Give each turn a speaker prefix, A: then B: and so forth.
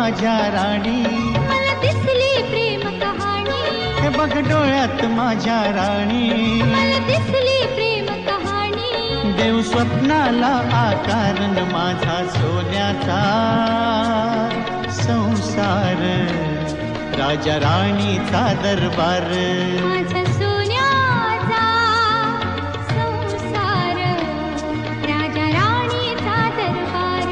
A: माझ्या राणी,
B: मला दिसली प्रेम कहाणी,
A: हे बघ डोळ्यात माझ्या राणी,
B: मला दिसली प्रेम कहाणी.
A: देव स्वप्नाला आकारण माझा सोन्याचा संसार, राजा राणीचा दरबार.
B: माझा सोन्याचा संसार, राजा राणीचा दरबार.